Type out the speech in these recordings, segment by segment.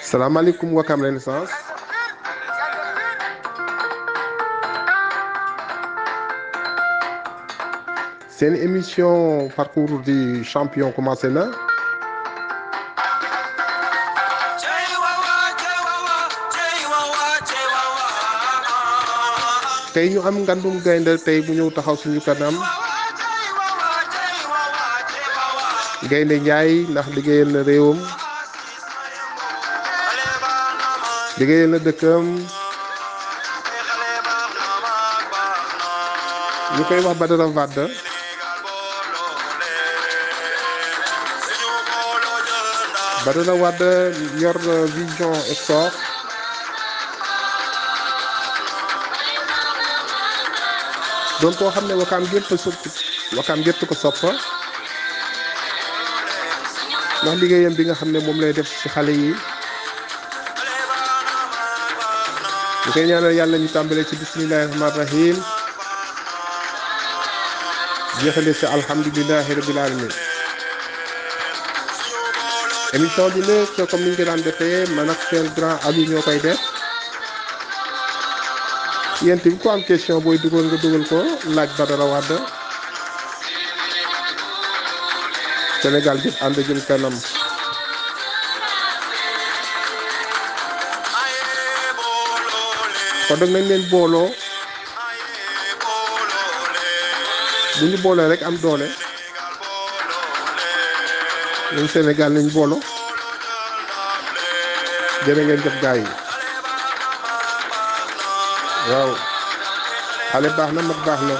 salaamaaleykum Wakam Renaissance. seen émission parcours du champion commencé na. tey ñu am ngandum gaynde tey bu ñëw taxaw suñu kanam. gaynde Njaay ndax liggéeyal na réewam. liggéeyal na dëkkam. ñu koy wax Badara Wade. Badara Wade yor vision sport. doon koo xam ne Wakam gépp ko soppa ndax liggéeyam bi nga xam ne moom lay def ci xale yi. ñu koy ñaanal yàlla ñu tàmbalee ci bismillahi rahmaani rahim jeexale ci alhamdulillahi rabbil alamin. émission bi nag comme ni ñu ko daan defee man ak seen grand Aliou ñoo koy def. yéen tamit ku am question booy dugal nga dugal ko laaj Badara Wade. Sénégal bi ànd jëm kanam. kon nag nañ leen booloo. bu ñu boolee rek am doole. ñun Sénégal nañ booloo. jërë ngeen jëf gaa yi. waaw xale baax na mag baax na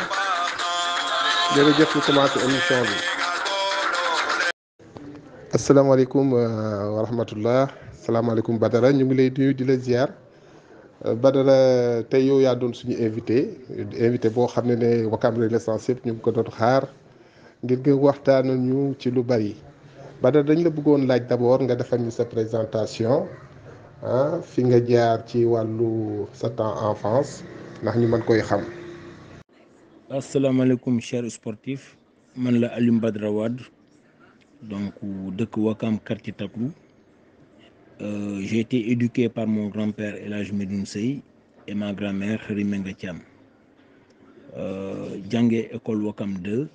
jërëjëf ñu commencé émission bi. asalaamaaleykum wa rahmatullah. salaamaaleykum Badara ñu ngi lay nuyu di la ziar. Badara tey yow yaa doon suñu invité boo xam ne Wakam Renaissance yëpp ñu ngi ko doon xaar ngir nga waxtaan ñu ci lu bari. Badara dañ la bëggoon laaj d'abord nga defal ñu sa présentation. fi nga jaar ci wàllu sa temps enfance ndax ñu mën koy xam. asalaamaaleykum chers sportifs man la Alioune Badara Wade donc dëkk Wakam quartier Takrou. J'ai été éduqué par mon grand-père El Hadj Medoune Sey et ma grand-mère Khary Menga Thiam. jànge école Wakam 2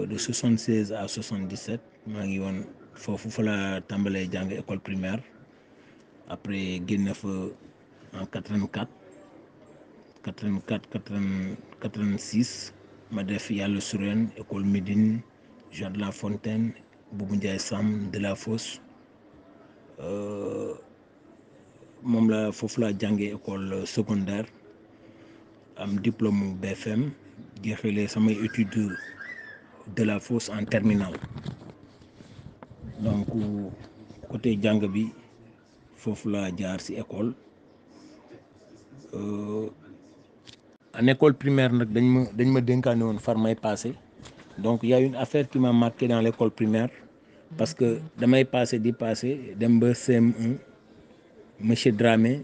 de 76 à 77 maa ngi woon foofu fa la tàmbalee jàng école primaire. Après génn fa en 84 86 ma def Yàlla Suren école Médine Jean de la Fontaine Boubou Ndiaye Sam de la Fosse moom la foofu laa jàngee école secondaire am diplôme BFM jeexalee samay études de la Fosse en terminale donc côté jàng bi. foofu laa jaar ci école en école primaire nag dañ ma dénkaane woon far may passé donc y a une affaire qui m'a marqué dans l'école primaire parce que damay passé dem ba CM1 monsieur Dramé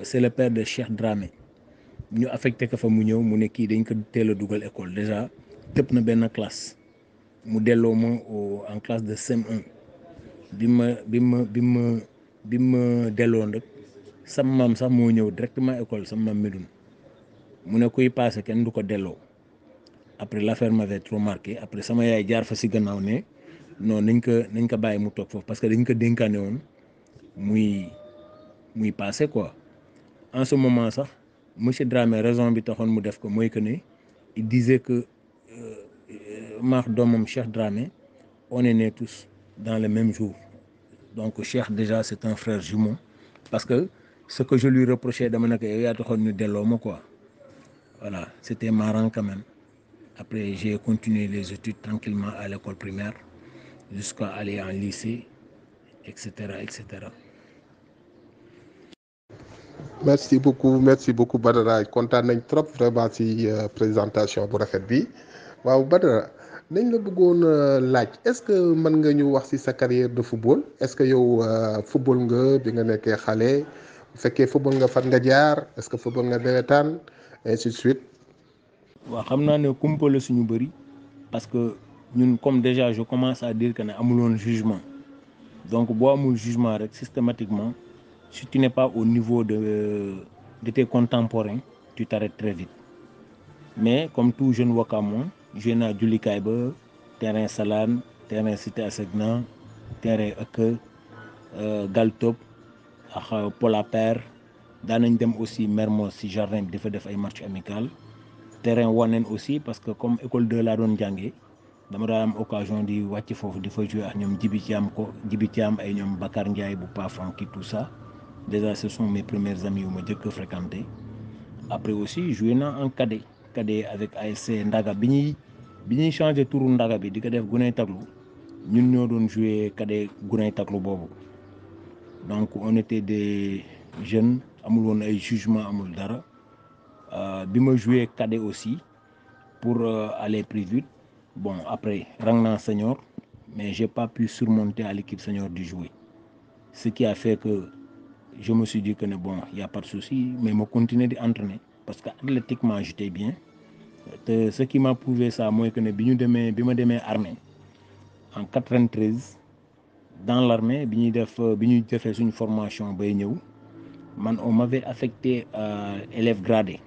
c'est le père de Cheikh Dramé ñu affecté ko fa mu ñëw mu ne kii dañ ko teel a dugal école déjà tëb na benn classe mu delloo ma en classe de CM1 bi ma delloon rek sama maam sax moo ñëw directement école sama maam Médoune mu ne kuy passé kenn du ko delloo après l'affaire m'avait trop marqué après sama yaay jaar fa si gannaaw ne non nañ ko bàyyi mu toog foofu parce que dañ ko dénkaane woon muy passé quoi. En ce moment sax monsieur Dramé raison bi taxoon mu def ko mooy que ne il disait que maax doomam Cheikh Dramé on est nés tous dans le même jour. Donc Cheikh déjà c'est un frère jumeau parce que ce que je lui reprochais dama ne ko yow yaa taxoon ñu delloo ma quoi voilà c'était marrant quand même. Après j'ai continué les études tranquillement à l'école primaire jusqu'à aller en lycée etc. merci beaucoup Badara kontaan nañ trop vraiment ci présentation bu rafet bi waaw Badara nañ la bëggoon laaj est-ce que mën nga ñu wax ci sa carrière de football est-ce que yow football nga bi nga nekkee xale bu fekkee football nga fan nga jaar est-ce que football nga nawetaan ainsi de suite. waaw xam naa ne kumpa la suñu bëri parce que ñun comme déjà je commence à dire que ne amuloon jugement donc boo amul jugement rek systématiquement si tu n'es pas au niveau de tes contemporains tu t'arrêtes très vite mais comme tout jeune Wakamois joué naa jullikaay ba terrain Salane terrain Cité Asegna terrain Ëkk Galtop ak Polaper daanañ dem aussi Mermoz si jardin bi dafa def ay match amical terrain Waneen aussi parce que comme école 2 laa doon jàngee dama daan am occasion di wàcc foofu di fa jouer ak ñoom Jibi Thiam ay ñoom Bakar Ndiaye bu Pa Francky tout ça déjà ce sont mes premiers amis yu ma jëkk fréquenté après aussi joué naa en cadet avec ASC Ndaga bi ñuy changé turu Ndaga bi di ko def Guney Taglu ñun ñoo doon joué cadet Guney Taglu boobu donc on était des jeunes amul woon ay jugement amul dara bi ma joué cadet aussi pour aller plus vite bon après rang naa senior mais j'ai pas pu surmonter à l'équipe senior du jouer ce qui a fait que je me suis dit que ne bon y a pas de souci mais ma continuer di entraîner parce que athlétiquement j'étais bien te ce qui m'a prouvé ça mooy que ne bi ma demee armée en 93 dans l'armée bi ñuy defee suñu formation bay ñëw man on m'avait affecté élève gradé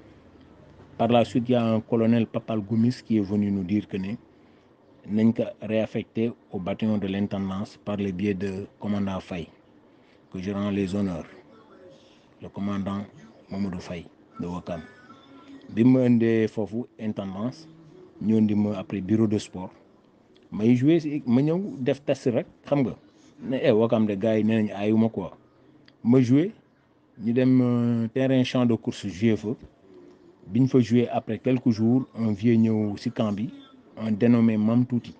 par la suite il y a un colonel Papal Gomis qui est venu nous dire que ne nañ ko réaffecté au bataillon de l'intendance par le biais de commandant Faye que je rends les honneurs le commandant Mamadou Faye de Ouakam bi ma indee foofu intendance ñu indi ma après bureau de sport may joué si ma ñëw def test rek xam nga ne Ouakam de gars yi nee nañ aayuma quoi ma joué ñu dem terrain champ de course joué fa biñ fa joué après quelques jours un vieux ñëw si camp bi un dénommé Mam Tuuti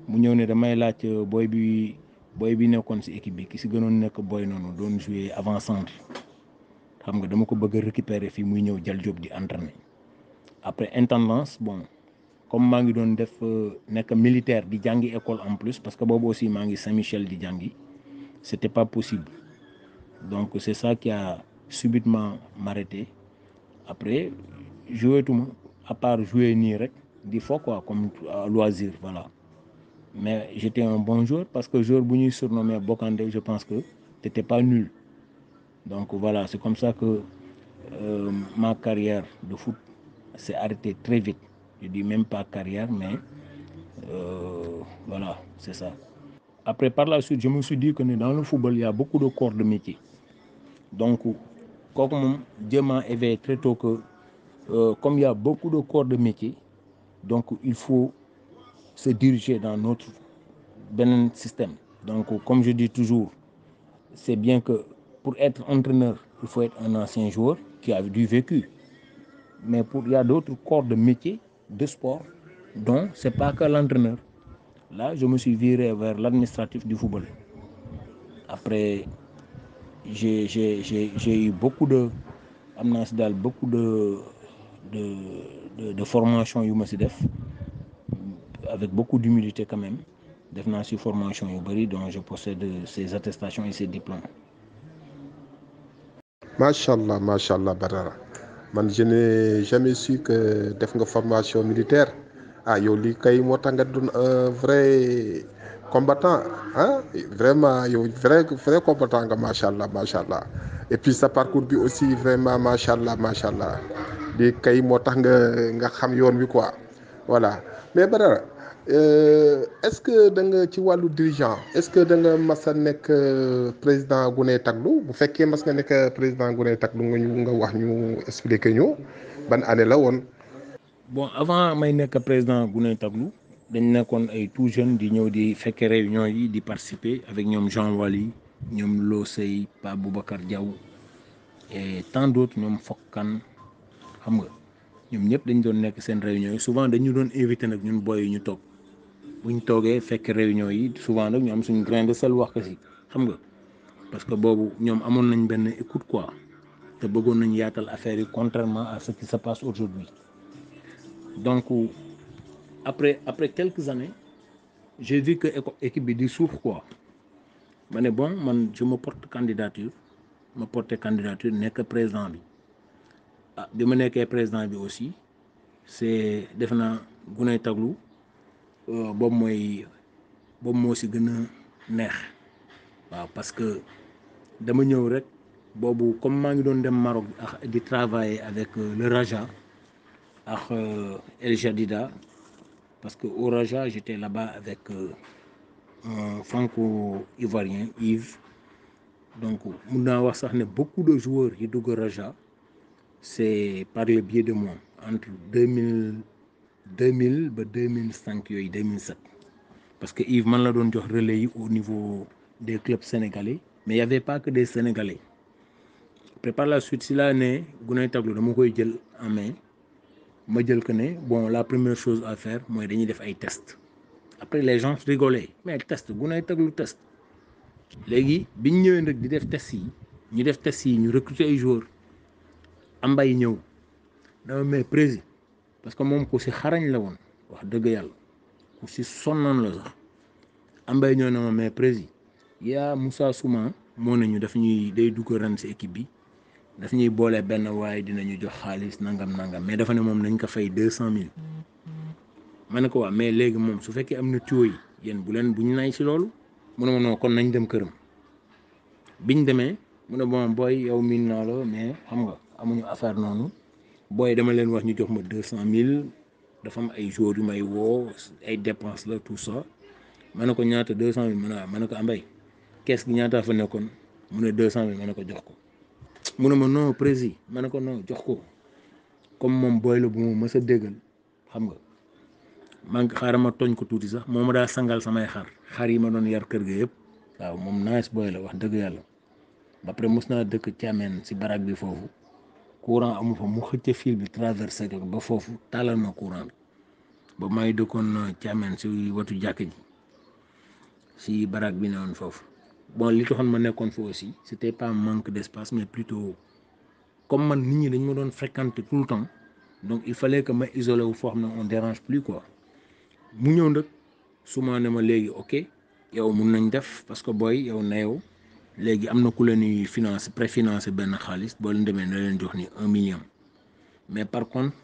mu ñëw ne damay laaj booy bi nekkoon si équipe bi ki si gënoon nekk booy noonu doon joué avant centre xam nga dama ko bëgg a récupérer fii muy ñëw Jal Diop di entraîner après intendance bon comme maa ngi doon def nekk militaire di jàngi école en plus parce que boobu aussi maa ngi Saint-Michel di jàngi c'était pas possible donc c'est ça qui a subitement m'arrêté après joué tuma à part jouer nii rek di fo quoi comme loisir voilà mais j'étais un bon joueur parce que joueur bu ñuy surnommé Bokandé je pense que t'étais pas nul donc voilà c'est comme ça que ma carrière de foot s'est arrêtée très vite je dis même pas carrière mais voilà c'est ça après par la suite je me suis dit que dans le football il y a beaucoup de corps de métier donc kooku moom Dieu m'a éveillé très tôt que comme il y a beaucoup de corps de métier donc il faut se diriger dans notre beneen système donc comme je dis toujours c'est bien que pour être entraîneur il faut être un ancien joueur qui a du vécu mais il y a d'autres corps de métier de sport dont c'est pas que l'entraîneur là je me suis viré vers l'administratif du football après j'ai eu beaucoup de am naa si daal beaucoup de formation yu ma si def avec beaucoup d'humilité quand même def naa si formation yu bëri dont je possède ces attestations et ces diplômes. macha allah Badara man je n'ai jamais su que def nga formation militaire ah yow lii kay moo tax nga doon un vrai combattant ah vraiment yow vrai combattant nga macha allah et puis sa parcours bi aussi vraiment macha allah lii kay moo tax nga xam yoon wi quoi voilà mais Badara est-ce que da nga ci wàllu dirigeant est-ce que da nga mas a nekk président Guney Taglu bu fekkee mas nga nekk président Guney Taglu nga wax ñu expliquer ñu ban année la woon. bon avant may nekk président Guney Taglu dañ nekkoon ay tout jeunes di ñëw di fekke réunion yi di participer avec ñoom Jean Wally ñoom Lo Sey Pa Boubacar Diaw et tant d'autres ñoom Fokkan xam nga ñoom ñëpp dañ doon nekk seen réunion yi souvent dañu doon invité nag ñun boy yi ñu toog bu ñu toogee fekk réunion yi souvent nag ñu am suñu grain de sel wax ko si xam nga parce que boobu ñoom amoon nañ benn écoute quoi te bëggoon nañ yaatal affaire yi contrairement à ce qui se passe aujourd'hui donc après quelques années j'ai vu que équipe bi di suuf quoi ma ne bon man je me porte candidature nekk président bi bi ma nekkee président bi aussi c'est defe naa gunay taglu boobu moo si gën a neex waaw parce que dama ñëw rek boobu comme maa ngi doon dem Maroc di travailler avec le Raja ak El Jadida parce que au Raja j'étais là-bas avec un franco-ivoirien Yves. Donc mun naa wax sax ne beaucoup de joueurs yi dugg Raja c'est par le biais de moi entre 2000 ba 2005 yooyu 2007 parce que Yves man la doon jox relais yi au niveau des clubs sénégalais mais il y avait pas que des sénégalais après par la suite si laa ne gunay taglu dama koy jël en main ma jël que ne bon la première chose à faire mooy dañuy def ay tests après les gens rigolaient mais test gunay taglu test léegi biñ ñëwee nag di def test yi ñu recruter ay joueurs ambay ñëw dama mais président parce que moom ku si xarañ la woon wax dëgg yàlla ku si sonnoon la sax ambay ñëw na ma mais président yaa Moussa Souma moo ne ñu daf ñuy day dugg ren si équipe bi daf ñuy boole benn waaye dinañu jox xaalis nangam mais dafa ne moom nañ ko fay 200 000 ma ne ko waa mais léegi moom su fekkee am na tuyau yi yéen bu ñu nay si loolu mu ne ma non kon nañ dem këram biñ demee mu ne bon booy yow miin naa la mais xam nga amuñu affaire noonu booy dama leen wax ñu jox ma 200 000 dafa am ay jours yu may woo ay dépenses la tout ça ma ne ko ñaata 200 000 ma ne ko ambay kees gi ñaata fa nekkoon mu ne 200 000 ma ne ko jox ko mu ne ma non président ma ne ko non jox ko comme moom booy la bu ma mës a déggal xam nga maa ngi xaaral ma tooñ ko tuuti sax moo ma daa sangal samay xar yi ma doon yar kër ga yëpp waaw moom nice booy la wax dëgg yàlla après mos naa dëkk Thiamène si barak bi foofu courant amu fa mu xëcc fil bi traversé ko ba foofu taalal ma courant bi ba maa ngi dëkkoon Thiamène si watu jàkk ji si barak bi ne woon foofu bon li taxoon ma nekkoon fa aussi c'était pas manque d'espace mais plutôt comme man nit ñi dañ ma doon fréquenter tout le temps donc il fallait que ma isolé wu foo xam ne on dérange plus quoi mu ñëw nag suma ne ma léegi ok yow mun nañ def parce que booy yow na yow léegi am na ku leen di financé préfinancé benn xaalis boo leen demee na leen jox ni 1 million mais par contre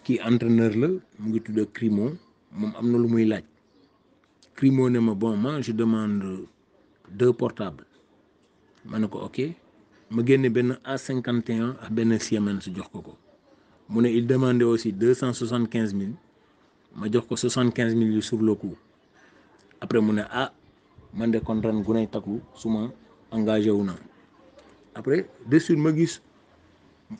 kii entraîneur la mu ngi tudd Crimo moom am na lu muy laaj Crimo ne ma bon moi je demande 2 portables ma ne ko ok ma génne benn A51 ak benn Siemens jox ko mu ne il demandait aussi 275 000 ma jox ko 75 000 yu sur le coup après mu ne man de kon ren gunay taglu suma engagé wu na après de suite ma gis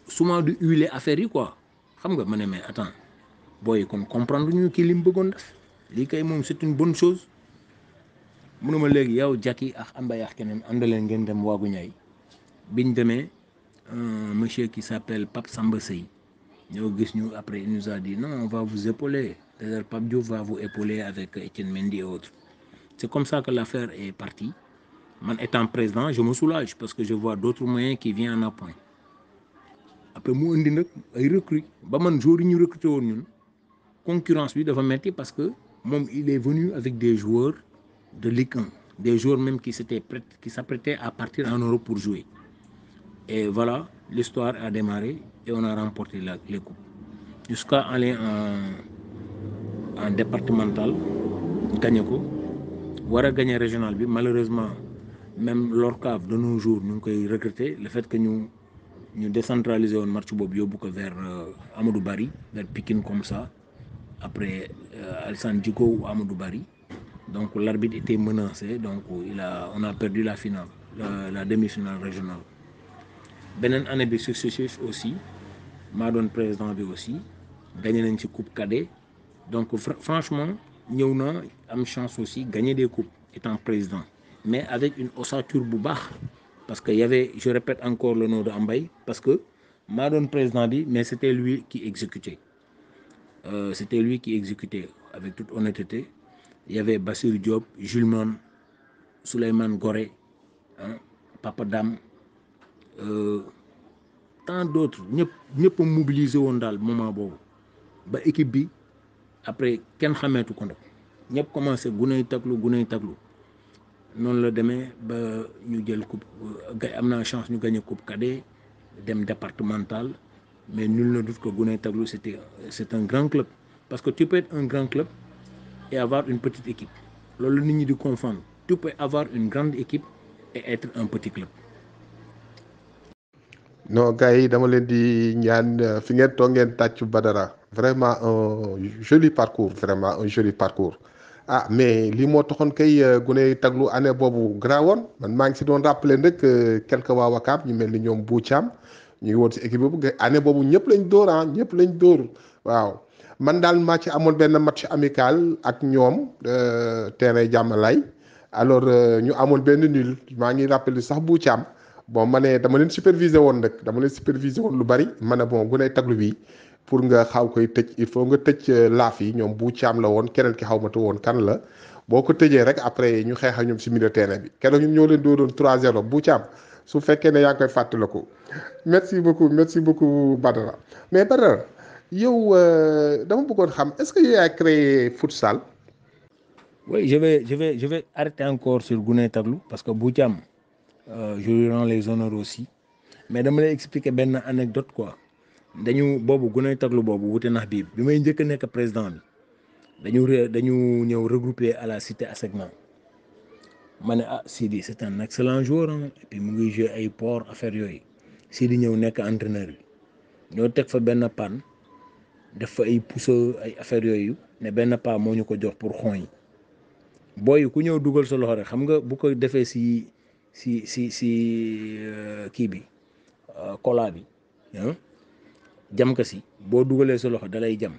suma du huiler affaire yi quoi xam nga ma ne mais attends booy kon comprendre ñu kii li mu bëggoon def lii kay moom c'est une bonne chose mu ne ma léegi yow Jackie ak Ambay ak keneen àndaleen ngeen dem waagu ñaay biñ demee monsieur qui s'appelle Pape Samba Sey ñoo gis ñu après il nous a dit non on va vous épauler d'ailleurs Pape Diouf va vous épauler avec Etienne Mendy et autres c'est comme ça que l'affaire est partie man étant président je me soulage parce que je vois d'autres moyens qui viennent en appoint après mu indi nag ay recrues ba man jour yi ñu recruté woon ñun concurrence bi dafa metti parce que moom il est venu avec des joueurs de Ligue 1 des joueurs même qui s'apprêtaient à partir en Europe pour jouer et voilà l'histoire a démarré et on a remporté les coupes jusqu'à aller en départemental gagné ko war a gagné régional bi malheureusement même l'ORCAV de nos jours ñu ngi koy regretter le fait que ñu décentraliser woon match boobu yóbbu ko vers Amadou Barry vers Pikine comme ça après Alassane Djigo ou Amadou Barry donc l'arbitre était menacé donc on a perdu la finale la demi-finale régionale beneen année bi successif aussi maa doon président bi aussi gagné nañ ci coupe cadet donc franchement ñëw na am chance aussi gagner des coupes étant président mais avec une ossature bu baax parce que y avait je répète encore le nom de Ambay parce que maa doon président bi mais c'était lui qui exécutait avec toute honnêteté il y avait Bassirou Diop Jules Man Souleymane Goré Papa Dam tant d'autres ñëpp a mobilisé woon daal moment boobu ba équipe bi après kenn xameetu ko nag ñëpp commencé gunay taglu noonu la demee ba ñu jël coupe am naa chance ñu gagné coupe cadet dem départemental mais nul ne doute que Guney Taglu c'est un grand club parce que tu peux être un grand club et avoir une petite équipe loolu nit ñi di confondre tu peux avoir une grande équipe et être un petit club. non gars yi dama leen di ñaan fi ngeen toog ngeen tàccu Badara vraiment un joli parcours vraiment un joli parcours ah mais lii moo taxoon kay Guney Taglu année boobu graawoon man maa ngi si doon rappelé nag quelques waa Wakaam ñu mel ni ñoom Bou Thiam ñu ngi woon si équipe boobu année boobu ñëpp lañ dóor ah ñëpp lañ dóor waaw man daal maa ci amoon benn match amical ak ñoom terrain Jàmmalaay alors ñu amoon benn nul maa ngi rappelé sax Bou Thiam bon ma ne dama leen superviser woon nag dama leen superviser woon lu bari ma ne bon Guney Taglu bi pour nga xaw koy tëj il faut nga tëj laaf yi ñoom bu caam la woon keneen ki xaw ma te woon kan la boo ko tëjee rek après ñu xeex ak ñoom si milieu terrain bi keroog ñun ñoo leen doon 3-0 bu caam su fekkee ne yaa ngi koy fàttaliku merci beaucoup Badara mais Badara yow dama bëggoon xam est-ce que yow yaa créé futsal. Oui, je vais arrêter encore sur Guney Taglu parce que bu caam je lui rends les honneurs aussi mais dama lay expliquer benn anecdote quoi. dañu boobu Guney Taglu boobu wute nax bii bi may njëkk a nekk président bi dañu ñëw regrouper à la cité ASECNA ma ne ah Sidi c'est un excellent joueur hein et puis mu ngi jouer ay port affaire yooyu Sidi ñëw nekk entraîneur bi ñoo teg fa benn panne def fa ay pousse ay affaire yooyu ne benn pas moo ñu ko jox pour xooñ yi booy ku ñëw dugal sa loxo rek xam nga bu ko defee si kii bi kola bi jam ka si boo dugalee sa loxo dalay jam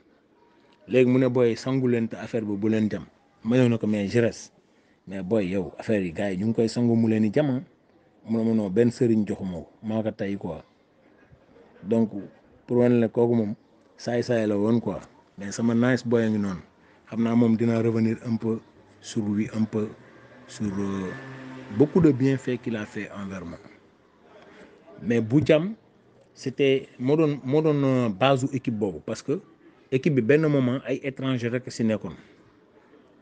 léegi mu ne booy sangu leen te affaire bi bu leen jam mayoon na ko mais je reste mais booy yow affaire yi gars yi ñu ngi koy sangu mu leen di jam mu ne ma non benn sëriñ joxuma ko maa ko tey quoi donc pour wane la kooku moom saay-saay la woon quoi mais sama nice boy a ngi noonu xam naa moom dina revenir un peu sur lui un peu sur beaucoup de bienfaits qu'il a fait envers moi mais bu jam c'était moo doon base équipe boobu parce que équipe bi benn moment ay étranger rek si nekkoon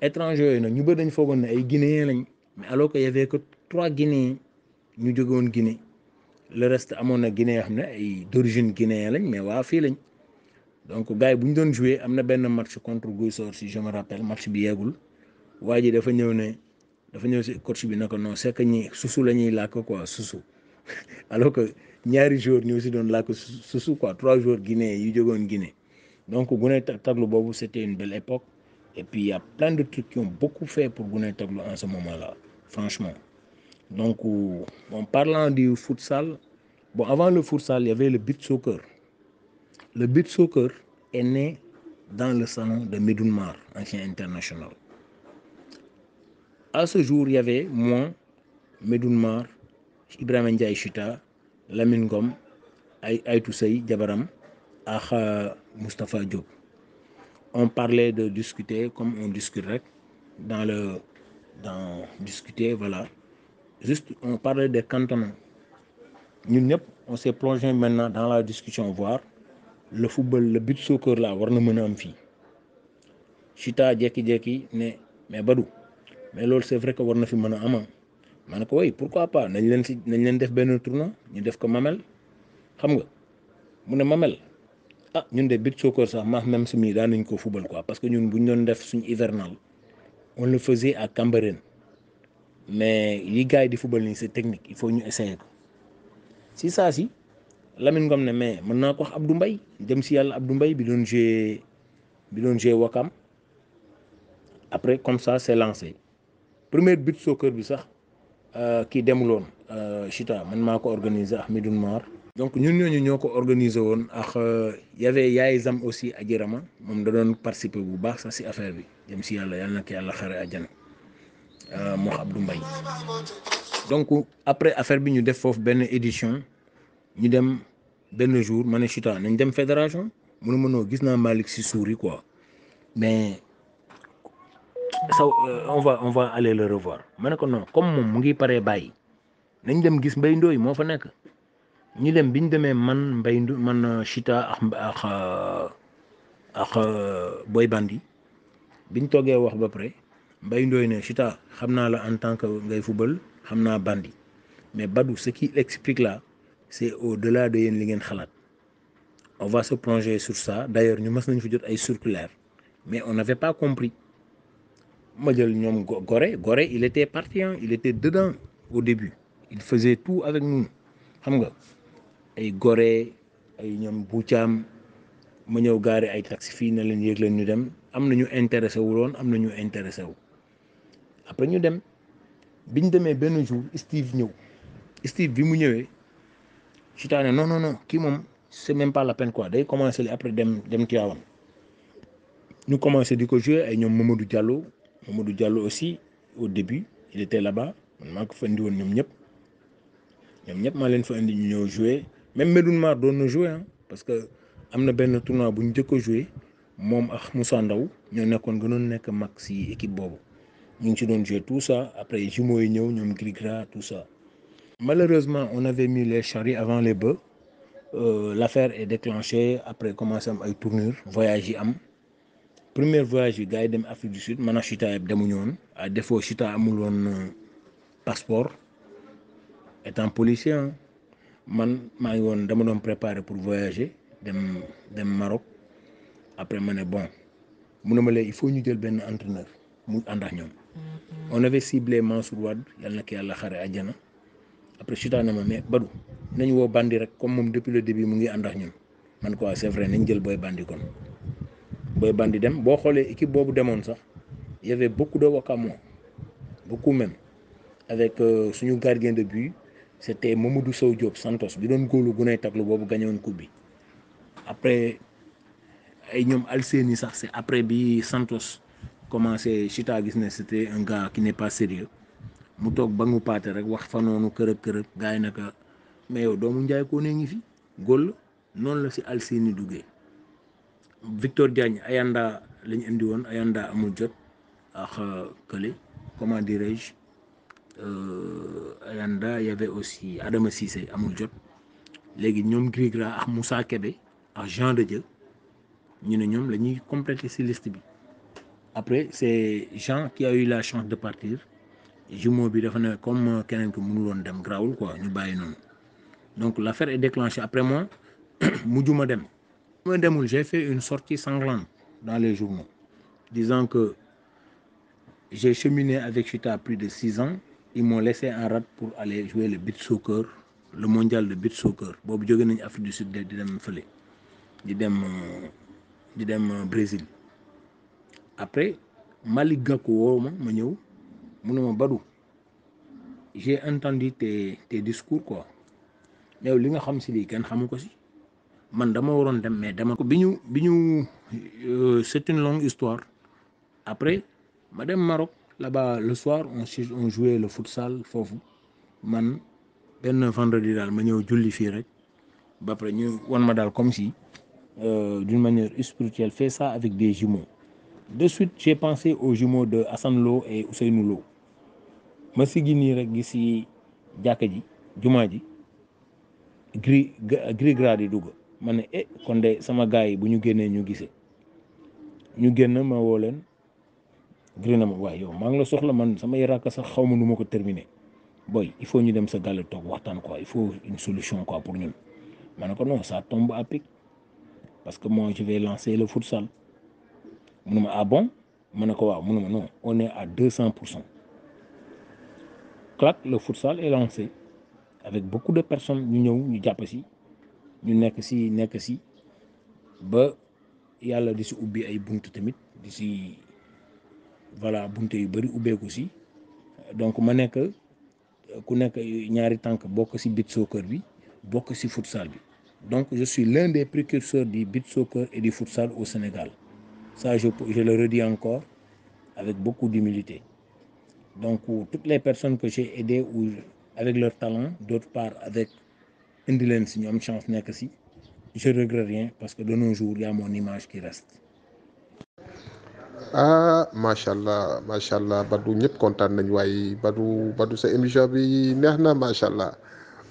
étranger yooyu nag ñu bëri dañ foogoon ne ay guinéens lañ mais alors que y avait que 3 guinéens ñu jóge woon Guinée le reste amoon na guinéen yoo xam ne ay d'origine guinéen lañ mais waa fii lañ donc gars yi bu ñu doon jouer am na benn match contre Guissor si je me rappelle match bi yeegul waa ji dafa ñëw si coach bi naka non c'est que ñi susu la ñuy làkk quoi susu alors que ñaari joueurs ñoo si doon làkk susu quoi 3 joueurs guinéens yu jógoon Guinée donc Guney Taglu boobu c'était une belle époque et puis il y a plein de trucs qui ont beaucoup fait pour Guney Taglu en ce moment-là franchement donc en parlant du futsal bon avant le futsal il y avait le beach soccer. Le beach soccer est né dans le salon de Medoune Mar, ancien international. À ce jour, il y avait moi, Medoune Mar, Ibrahima Ndiaye Chita, Lamine Ngom, Aïtou Sey, Diabaram, et Moustapha Diop. On parlait de discuter comme on discuterait discuter, voilà. Juste, on parlait des cantonnements. Nous, on s'est plongé maintenant dans la discussion, voir le football, le beach soccer là, war na mën a am fii Chita jékki-jékki ne mais Badou mais loolu c'est vrai que war na fi mën a am ma ne ko oui pourquoi pas nañ leen def benn tournoi ñu def ko Mamel xam nga mu ne Mamel ah ñun de beach soccer sax même si mii daan nañ ko football quoi parce que ñun bu ñu doon def suñu hivernal on le faisait à Cambérène mais yi gars yi di football nii c'est technique il faut ñu essayer ko si saa si Lamine Ngom ne mais mën naa ko wax Abdou Mbaye dem si yàlla Abdou Mbaye bi doon joué Wakam après comme ça c'est lancé premier beach soccer bi sax kii demuloon Chita man maa ko organisé ak Medoune Mar donc ñun ñooñu ñoo ko organisé woon ak y avait Yaay Zam aussi Adjirama moom da doon participer bu baax sax si affaire bi dem si yàlla na ko yàlla xare àjjana moo wax Abdou Mbaye donc après affaire bi ñu def foofu benn édition ñu dem benn jour ma ne Chita nañ dem fédération mu ne ma noo gis naa Malick si suur yi quoi mais ça on va aller le revoir ma ne ko non comme moom mu ngi paree bàyyi nañ dem gis Mbaye Ndoye moo fa nekk ñu dem bi ñu demee man Mbaye Ndoye man Chita ak Boy Bandi bi ñu toogee wax ba pare Mbaye Ndoye ne Chita xam naa la en tant que ngay football xam naa Bandi mais Badou ce qui explique là c'est au-delà de yéen li ngeen xalaat on va se plonger sur ça. D'ailleurs ñu mës nañ fi jot ay circulaire mais on n'avait pas compris. Ma jël ñoom Gorée il était parti hein, il était dedans au début il faisait tout avec nous xam nga ay Gorée ay ñoom Boutiam ma ñëw gaari ay taxi fii na leen yéeg leen ñu dem am na ñu intéressé wu loon am na ñu intéressé wu après ñu dem bi ñu demee benn jour Steve ñëw Steve bi mu ñëwee Chita ne non kii moom c'est même pas la peine quoi day commencé li après dem Tivaouane ñu commencé di ko jouer ay ñoom Mamadou Diallo aussi au début il était là-bas man maa ko fa indi woon ñoom ñëpp maa leen fa indi ñu ñëw jouer même Medoune Mar doon na jouer hein parce que am na benn tournoi bu ñu njëkk a jouer moom ak Moussa Ndaw ñoo nekkoon gënoon nekk mag si équipe boobu ñu ngi ci doon jouer tout ça après jumeaux yi ñëw ñoom Grigra tout ça. Malheureusement on avait mis les charrues avant les bœufs l'affaire est déclenchée après commencé am ay tournure voyage yi am. Premier voyage bi gars yi dem Afrique du Sud man ak Chita yëpp demuñu woon à défaut Chita amul woon passeport étant policier man maa ngi woon dama doon préparer pour voyager dem Maroc après ma ne bon mu ne ma léegi il faut ñu jël benn entraîneur mu ànd ak ñoom. On avait ciblé Mansour Wade yal na ko yàlla xare àjjana après Chita ne ma mais Badou nañ woo Bandi rek comme moom depuis le début mu ngi ànd ak ñun man quoi c'est vrai nañ jël Boy Bandi kon. Boy Bandi dem boo xoolee équipe boobu demoon sax y avait beaucoup de Wakamois beaucoup même avec suñu gardien de but c'était Mamadou Sow Diop Santos bi doon góolu gunay taglu boobu gagné woon coupe bi après ay ñoom Alseni sax c'est après bi Santos commencé Chita gis ne c'était un gars qui n'est pas sérieux mu toog ba mu paate rek wax fa noonu kërëb gars yi naka mais yow doomu njaay koo ne ngi fi góol noonu la si Alseni duggee. Victor Diagne Ayanda lañ indi woon Ayanda amul jot ak kële comment dirais-je Ayanda y avait aussi Adama Cissé amul jot léegi ñoom Grigra ak Moussa Kébé ak Jean de Dieu ñu ne ñoom la ñuy compléter ci liste bi après c'est Jean qui a eu la chance de partir jumeau bi dafa ne comme keneen ko mënul woon dem grawul quoi ñu bàyyi noonu donc l'affaire est déclenchée après moi mujjuma dem. J'ai fait une sortie sanglante dans les journaux, disant que j'ai cheminé avec Chita plus de 6 ans. Ils m'ont laissé en rade pour aller jouer le beach soccer, le mondial de beach soccer. Bobu jogé nañ Afrique du Sud di dem feulé. Di dem Brésil. Après Malick Gakou woo ma ñëw mu ne ma Badou j'ai entendu tes discours quoi. Yow li nga xam ci lii kenn xamu ko ci. Man dama waroon dem mais dama ko bi ñu c'est une longue histoire après ma dem Maroc là-bas le soir on jouait le futsal foofu man benn vendredi daal ma ñëw julli fii rek ba après ñu wan ma daal comme si d'une manière spirituelle fais ça avec des jumeaux de suite j'ai pensé aux jumeaux de Assane Lo et Ousseynou Lo ma sigi nii rek gis si jàkka ji jumaa ji gris grade yi dugg ma ne kon de sama gars yi bu ñu génnee ñu gisee ñu génn ma woo leen gris na ma waaye yow maa ngi la soxla man samay rakk sax xaw ma nu ma ko terminer boy il faut ñu dem sa gàll toog waxtaan quoi il faut une solution quoi pour ñun ma ne ko non ça tombe à pic parce que moi je vais lancer le futsal mu ne ma ah bon ma ne ko waaw mu ne ma non on est à 200%. Clac, le futsal est lancé avec beaucoup de personnes ñu ñëw ñu jàpp si ñu nekk si ba yàlla di si ubbi ay buntu tamit di si voilà buntu yu bëri ubbeeku si donc ma nekk ku nekk ñaari tànk bokk si beach soccer bi bokk si futsal bi donc je suis l'un des précurseurs du beach soccer et du futsal au Sénégal ça je le redis encore avec beaucoup d'humilité donc toutes les personnes que j'ai aidées ou avec leur talent d'autre part avec indi leen si ñu am chance nekk si je regrette rien parce que de nos jours il y a mon image qui reste. macha allah Badou ñëpp kontaan nañ waaye Badou sa émission bi neex na macha allah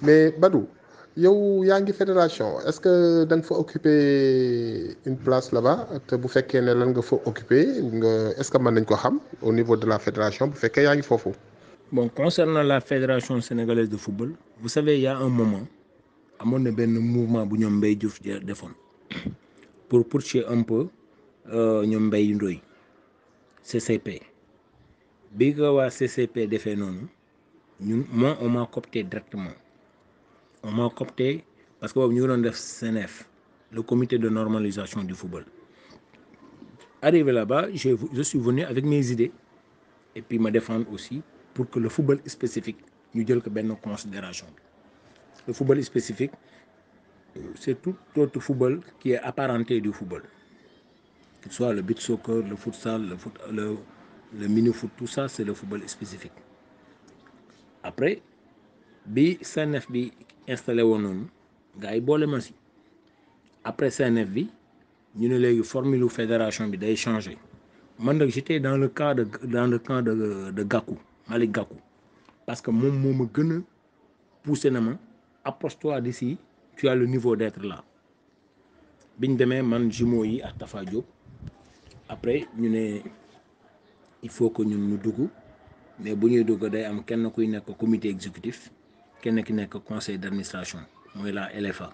mais Badou yow yaa ngi fédération est-ce que da nga fa occuper une place là-bas te bu fekkee ne lan nga fa occuper est-ce que mën nañ ko xam au niveau de la fédération bu fekkee yaa ngi foofu. Bon, concernant la fédération sénégalaise de football vous savez il y a un moment amoon na benn mouvement bu ñoom Mbaye Diouf defoon pour pousser un peu ñoom Mbaye Ndoye CCP bi ko waa CCP defee noonu ñun moi on m'a coopté directement on m'a coopté parce que boobu ñu ngi doon def CNF le comité de normalisation du football. Arrivé là-bas je suis venu avec mes idées et puis me défendre aussi pour que le football spécifique ñu jël ko benn considération bi. Le football spécifique c'est tout autre football qui est apparenté du football, que ce soit le beach soccer, le futsal, le mini-foot, tout ça c'est le football spécifique. Après bi CNF bi installé woon noonu gars yi boole ma si après CNF bi ñu ne léegi formule fédération bi day changé man nag j'étais dans le camp de Gakou, Malick Gakou, parce que moom moo ma gën a poussé na ma approche-toi d'ici, tu as le niveau d'être là. biñ demee man jumeau yi ak Tafa Diop après ñu ne il faut que ñun ñu dugg, mais bu ñuy dugg day am kenn kuy nekk comité exécutif kenn ki nekk conseil d'administration mooy la LFA.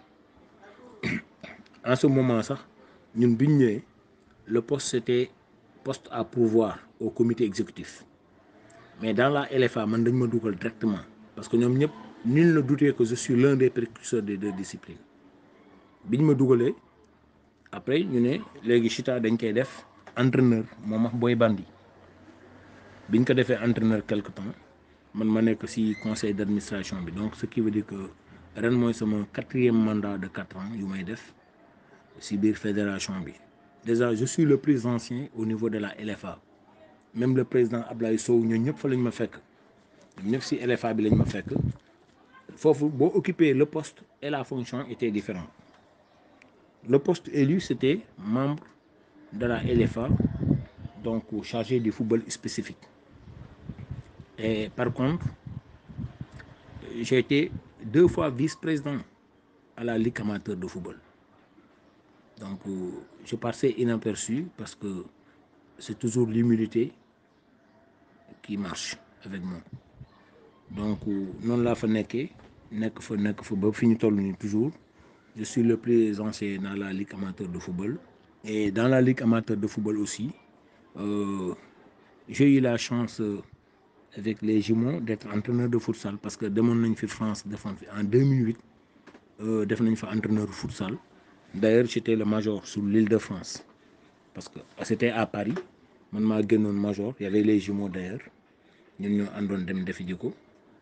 En ce moment sax ñun biñ ñëwee le poste c'était poste à pourvoir au comité exécutif, mais dans la LFA man dañ ma dugal directement parce que ñoom ñëpp nul ne doutait que je suis l'un des précurseurs des deux disciplines. biñ ma dugalee après ñu ne léegi Chita dañ koy def entraîneur moom ak Boy Bandi biñ ko defee entraîneur quelque temps man ma nekk ci conseil d'administration bi, donc ce qui veut dire que ren mooy sama 4e mandat de 4 ans yu may def ci biir fédération bi. Déjà je suis le plus ancien au niveau de la LFA, même le président Ablaye Sow ñoo ñëpp fa lañ ma fekk, ñoom ñëpp ci LFA bi lañ ma fekk foofu boo occuper le poste et la fonction était différent. Le poste élu c'était membre de la LFA, donc chargé du football spécifique. Et par contre j'ai été 2 fois vice-président à la Ligue amateur de football, donc je passais inaperçu parce que c'est toujours l'humilité qui marche avec moi. Donc noonu laa fa nekk fa ba fi ñu toll nii toujours je suis le plus ancien dans la Ligue amateur de football. Et dans la Ligue amateur de football aussi j'ai eu la chance avec les jumeaux d'être entraîneur de futsal, parce que demoon nañ fi France defoon fi en 2008 def nañ fa entraîneur de futsal. D'ailleurs j'étais le major sur l'île de France parce que c'était à Paris, man maa génnoon major, il y avait les jumeaux d'ailleurs ñun ñoo àndoon dem defi ji ko,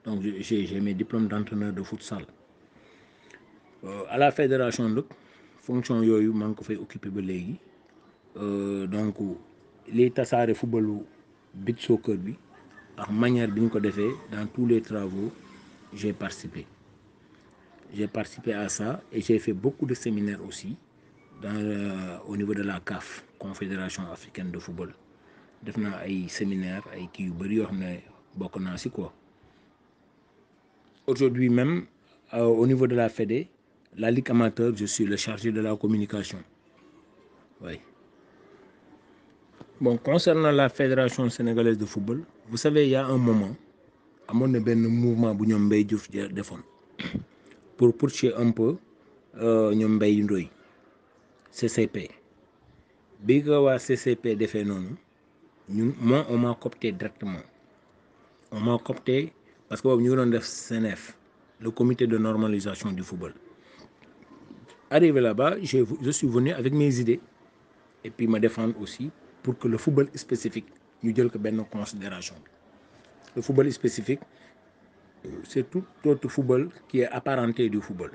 donc j'ai mes diplômes d'entraîneur de futsal. À la fédération nag fonction yooyu maa ngi ko fay occuper ba léegi, donc liy tasaare footballu beach soccer bi ak manière bi ñu ko defee dans tous les travaux j'ai participé à ça, et j'ai fait beaucoup de séminaires aussi au niveau de la CAF, Confédération africaine de football. def naa ay séminaires ay kii yu bëri yoo xam ne bokk naa ci quoi. Aujourd'hui même au niveau de la Fédé, la Ligue amateur, je suis le chargé de la communication. Oui. Bon, concernant la Fédération sénégalaise de football, vous savez, il y a un moment amoon na benn mouvement bu ñoom Mbaye Diouf defoon pour pousser un peu ñoom Mbaye Ndoye CCP bi ko waa CCP defee noonu ñun moi on m'a coopté directement. On m'a coopté parce que boobu ñu ngi doon def CNF, le comité de normalisation du football. Arrivé là-bas je suis venu avec mes idées et puis me défendre aussi pour que le football spécifique ñu jël ko benn considération bi. Le football spécifique c'est tout autre football qui est apparenté du football,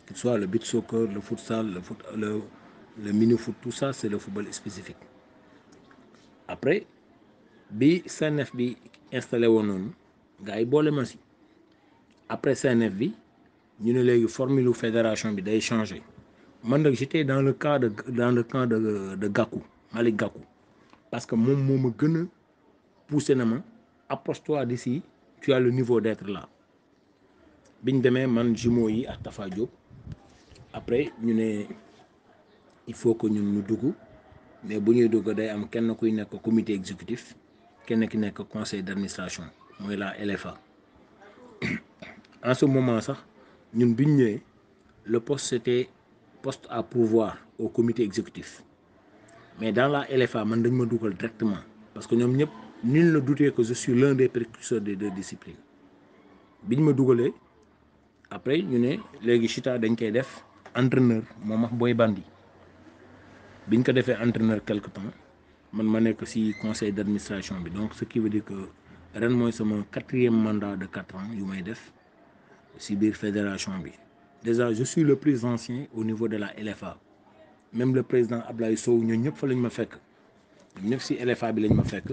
que ce soit le beach soccer, le futsal, le mini-foot, tout ça c'est le football spécifique. Après bi CNF bi installé woon noonu gars yi boole ma si après CNF bi ñu ne léegi formule fédération bi day changé man nag j'étais dans le camp de Gakou, Malick Gakou, parce que moom moo ma gën a poussé na ma approche-toi d'ici, tu as le niveau d'être là. biñ demee man jumeau yi ak Tafa Diop après ñu ne il faut que ñun ñu dugg, mais bu ñuy dugg day am kenn kuy nekk comité exécutif kenn ki nekk conseil d'administration mooy la LFA. En ce moment sax ñun biñ ñëwee le poste c'était poste à pourvoir au comité exécutif. Mais dans la LFA, man dañ ma dugal directement parce que ñoom ñëpp nul ne doutait que je suis l'un des précurseurs des 2 disciplines. biñ ma dugalee après ñu ne léegi Chita dañ koy def entraîneur moom ak Boy Bandi biñ ko defee entraîneur quelque temps man ma nekk ci conseil d'administration bi, donc ce qui veut dire que ren mooy sama 4e mandat de 4 ans yu may def ci biir fédération bi. Déjà je suis le plus ancien au niveau de la LFA, même le président Ablaye Sow ñoo ñëpp fa lañ ma fekk, ñëpp ci LFA bi lañ ma fekk.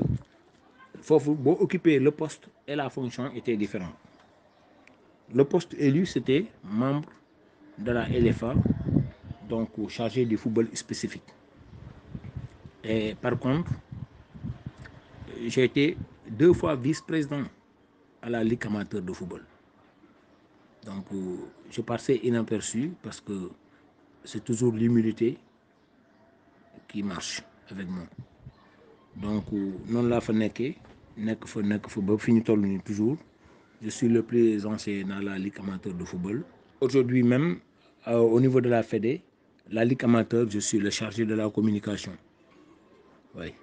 Foofu boo occuper le poste et la fonction étaient différents. Le poste élu, c'était membre de la LFA, donc chargé du football spécifique. Et par contre, j'ai été 2 fois vice-président à la Ligue amateur de football. Donc, je passais inaperçu parce que c'est toujours l'humilité qui marche avec moi. Donc, non la fa nekkee nekk fa ba fi ñu toll nii toujours. Je suis le plus ancien dans la Ligue amateur de football. Aujourd'hui même, au niveau de la Fédé, la Ligue amateur, je suis le chargé de la communication. Oui.